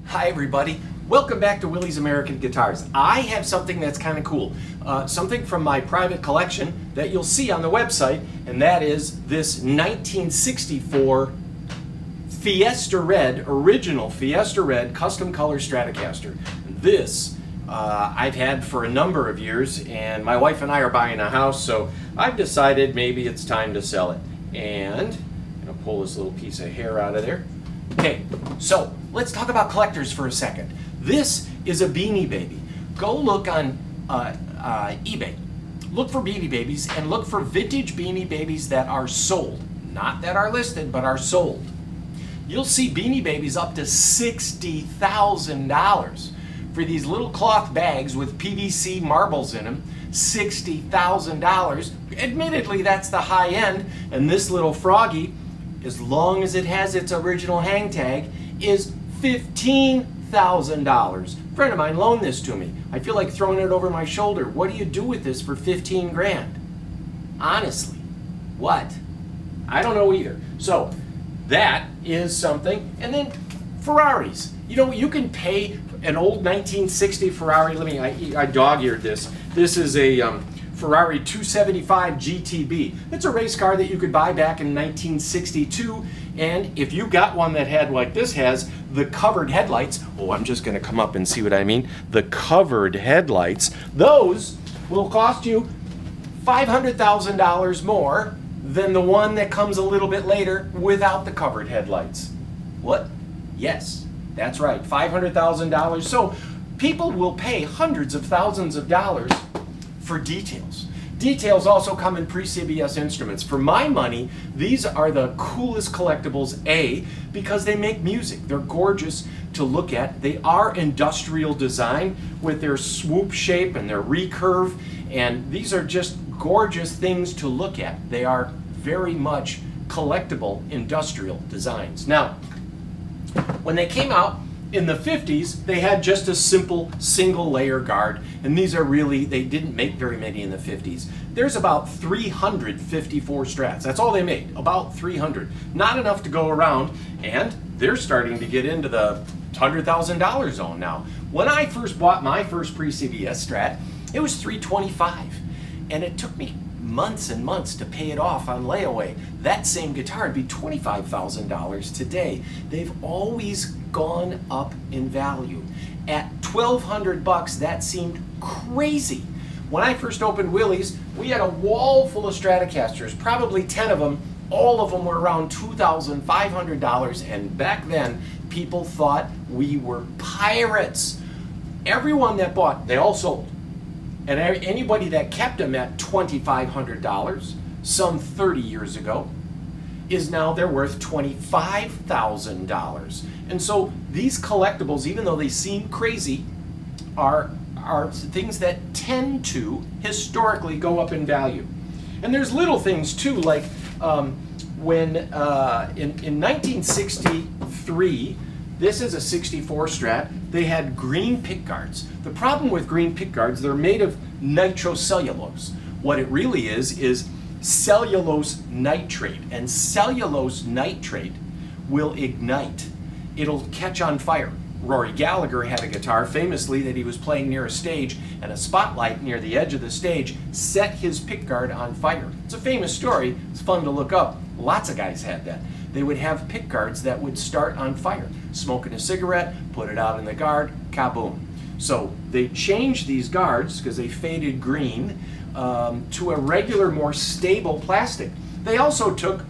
Hi everybody, welcome back to Willie's American Guitars. I have something that's kind of cool, something from my private collection that you'll see on the website, and that is this 1964 Fiesta Red, original Fiesta Red custom color Stratocaster. This I've had for a number of years, and my wife and I are buying a house, so I've decided maybe it's time to sell it. And I'm going to pull this little piece of hair out of there. Okay, so let's talk about collectors for a second. This is a Beanie Baby. Go look on eBay. Look for Beanie Babies and look for vintage Beanie Babies that are sold. Not that are listed, but are sold. You'll see Beanie Babies up to $60,000 for these little cloth bags with PVC marbles in them. $60,000. Admittedly, that's the high end, and this little froggy, as long as it has its original hang tag, is $15,000. A friend of mine loaned this to me. I feel like throwing it over my shoulder. What do you do with this for 15 grand? Honestly, what? I don't know either. So that is something. And then Ferraris. You know, you can pay an old 1960 Ferrari. I dog-eared this. This is a Ferrari 275 GTB. It's a race car that you could buy back in 1962, and if you got one that had, like this has, the covered headlights, oh, I'm just gonna come up and see what I mean, the covered headlights, those will cost you $500,000 more than the one that comes a little bit later without the covered headlights. What? Yes, that's right, $500,000. So people will pay hundreds of thousands of dollars for details. Details also come in pre-CBS instruments. For my money, these are the coolest collectibles, A, because they make music. They're gorgeous to look at. They are industrial design with their swoop shape and their recurve, and these are just gorgeous things to look at. They are very much collectible industrial designs. Now, when they came out, in the 50s, they had just a simple single layer guard, and these are really, they didn't make very many in the 50s. There's about 354 Strats. That's all they made, about 300. Not enough to go around, and they're starting to get into the $100,000 zone now. When I first bought my first pre-CBS Strat, it was $325, and it took me months and months to pay it off on layaway. That same guitar would be $25,000 today. They've always gone up in value. At $1,200, that seemed crazy. When I first opened Willie's, we had a wall full of Stratocasters, probably 10 of them. All of them were around $2,500, and back then, people thought we were pirates. Everyone that bought, they all sold. And anybody that kept them at $2,500, some 30 years ago, is now they're worth $25,000. And so these collectibles, even though they seem crazy, are things that tend to historically go up in value. And there's little things too, like when in 1963, this is a 64 Strat, they had green pickguards. The problem with green pickguards, they're made of nitrocellulose. What it really is cellulose nitrate, and cellulose nitrate will ignite. It'll catch on fire. Rory Gallagher had a guitar famously that he was playing near a stage, and a spotlight near the edge of the stage set his pickguard on fire. It's a famous story. It's fun to look up. Lots of guys had that. They would have pickguards that would start on fire. Smoking a cigarette, put it out in the guard, kaboom. So they changed these guards, because they faded green, to a regular, more stable plastic. They also took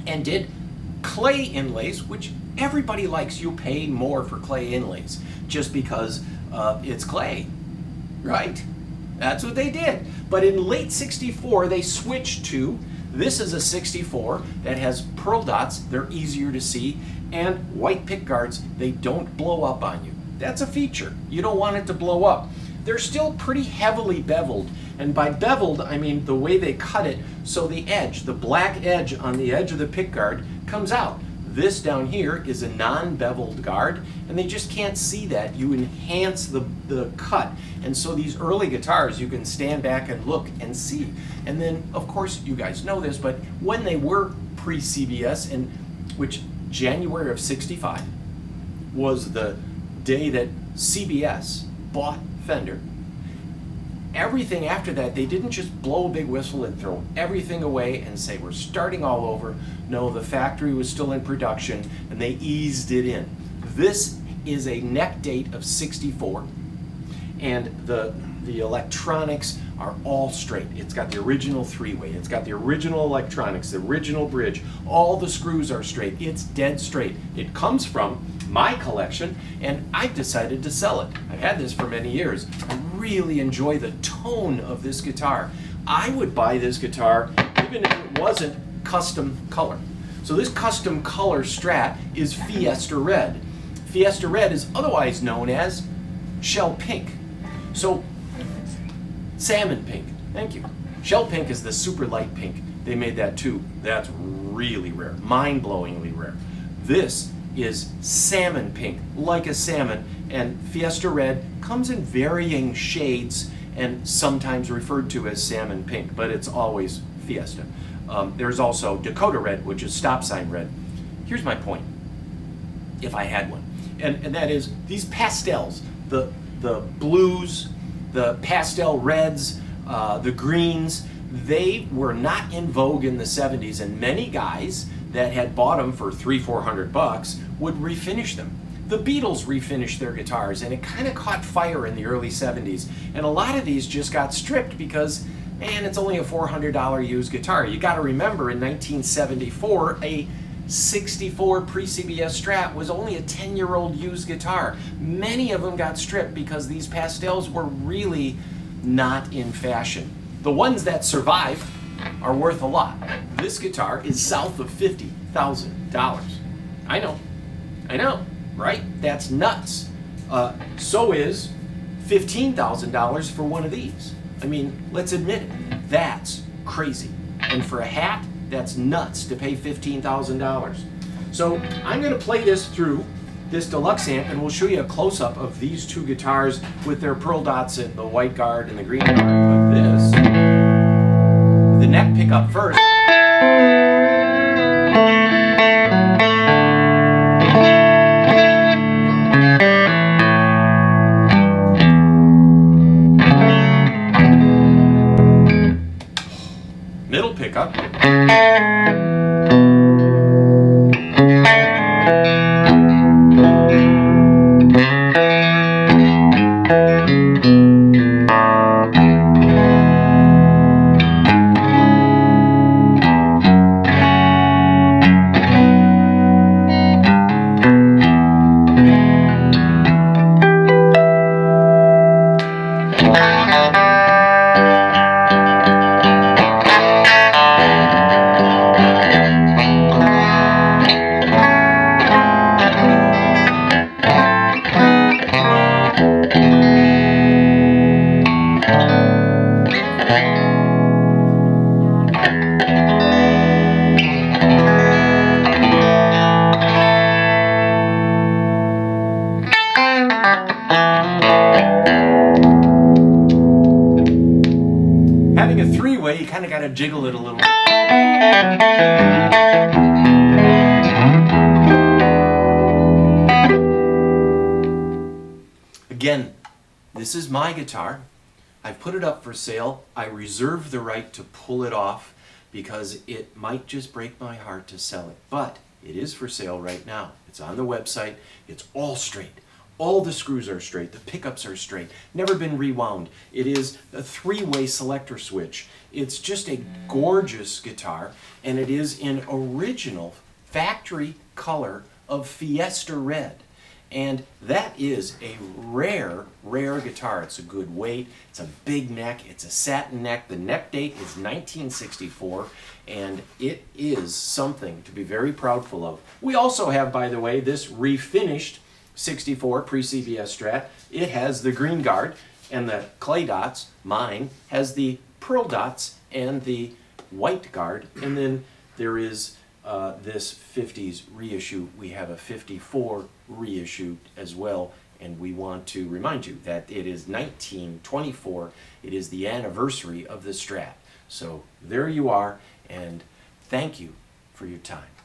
and did clay inlays, which everybody likes. You pay more for clay inlays just because it's clay, right? That's what they did. But in late 64, they switched to, this is a 64 that has pearl dots, they're easier to see, and white pickguards, they don't blow up on you. That's a feature. You don't want it to blow up. They're still pretty heavily beveled, and by beveled, I mean the way they cut it, so the edge, the black edge on the edge of the pickguard comes out. This down here is a non-beveled guard, and they just can't see that. You enhance the cut. And so these early guitars, you can stand back and look and see. And then, of course, you guys know this, but when they were pre-CBS, and which January of '65, was the day that CBS bought Fender. Everything after that, they didn't just blow a big whistle and throw everything away and say, we're starting all over. No, the factory was still in production and they eased it in. This is a neck date of 64, and the electronics are all straight. It's got the original three-way, it's got the original electronics, the original bridge, all the screws are straight. It's dead straight. It comes from my collection, and I've decided to sell it. I've had this for many years. I really enjoy the tone of this guitar. I would buy this guitar even if it wasn't custom color. So this custom color Strat is Fiesta Red. Fiesta Red is otherwise known as Shell Pink. So salmon pink, thank you. Shell pink is the super light pink. They made that too. That's really rare, mind-blowingly rare. This is salmon pink, like a salmon, and Fiesta Red comes in varying shades and sometimes referred to as salmon pink, but it's always Fiesta. There's also Dakota Red, which is stop sign red. Here's my point, if I had one, and that is these pastels, the blues, the pastel reds, the greens, they were not in vogue in the 70s, and many guys that had bought them for $300-400 would refinish them. The Beatles refinished their guitars, and it kind of caught fire in the early 70s, and a lot of these just got stripped because, man, it's only a $400 used guitar. You got to remember, in 1974, a 64 pre-CBS Strat was only a 10-year-old used guitar. Many of them got stripped because these pastels were really not in fashion. The ones that survive are worth a lot. This guitar is south of $50,000. I know, right? That's nuts. So is $15,000 for one of these. I mean, let's admit it, that's crazy. And for a hat, that's nuts to pay $15,000. So I'm going to play this through this deluxe amp, and we'll show you a close-up of these two guitars with their pearl dots and the white guard and the green guard. But this, the neck pickup first. Middle pickup. Having a three-way, you kind of got to jiggle it a little. Again, this is my guitar. I've put it up for sale. I reserve the right to pull it off because it might just break my heart to sell it. But it is for sale right now. It's on the website. It's all straight. All the screws are straight, the pickups are straight, never been rewound. It is a three-way selector switch. It's just a gorgeous guitar, and it is in original factory color of Fiesta Red. And that is a rare, rare guitar. It's a good weight, it's a big neck, it's a satin neck. The neck date is 1964, and it is something to be very proudful of. We also have, by the way, this refinished 64 pre-CBS Strat. It has the green guard and the clay dots. Mine has the pearl dots and the white guard. And then there is this 50s reissue. We have a 54 reissue as well. And we want to remind you that it is 1924. It is the anniversary of the Strat. So there you are, and thank you for your time.